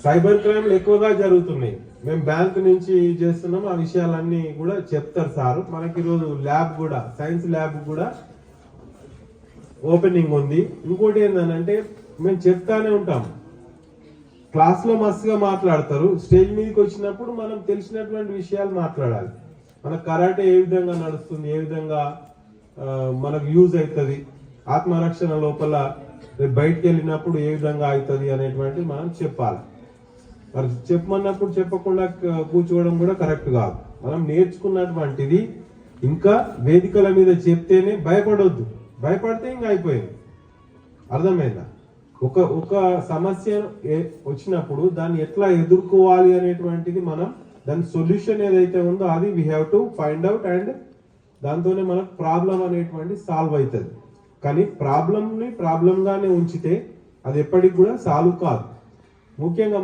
Cyber క్రైమ్లు ఎక్కువగా జరుగుతున్నాయి. మేము బ్యాంక్ నుంచి చేస్తున్నాం, ఆ విషయాలన్నీ కూడా చెప్తారు సార్. మనకి ఈరోజు ల్యాబ్ కూడా, సైన్స్ ల్యాబ్ కూడా ఓపెనింగ్ ఉంది. ఇంకోటి ఏంటంటే మేము చెప్తానే ఉంటాం, క్లాస్లో మస్తుగా మాట్లాడతారు, స్టేజ్ మీదకి వచ్చినప్పుడు మనం తెలిసినటువంటి విషయాలు మాట్లాడాలి. మన కరాటే ఏ విధంగా నడుస్తుంది, ఏ విధంగా మనకు యూజ్ అవుతుంది, ఆత్మరక్షణ లోపల బయటికి వెళ్ళినప్పుడు ఏ విధంగా అవుతుంది అనేటువంటి మనం చెప్పాలి. మరి చెప్పమన్నప్పుడు చెప్పకుండా కూర్చోవడం కూడా కరెక్ట్ కాదు. మనం నేర్చుకున్నటువంటిది ఇంకా వేదికల మీద చెప్తేనే భయపడొద్దు. భయపడితే ఇంకా అయిపోయింది. అర్థమైందా? ఒక సమస్య వచ్చినప్పుడు దాన్ని ఎట్లా ఎదుర్కోవాలి అనేటువంటిది మనం దాని సొల్యూషన్ ఏదైతే ఉందో అది we have to find out, and దాంతోనే మనకు ప్రాబ్లం అనేటువంటి సాల్వ్ అవుతుంది. కానీ ప్రాబ్లంగానే ఉంచితే అది ఎప్పటికి కూడా సాల్వ్ కాదు. ముఖ్యంగా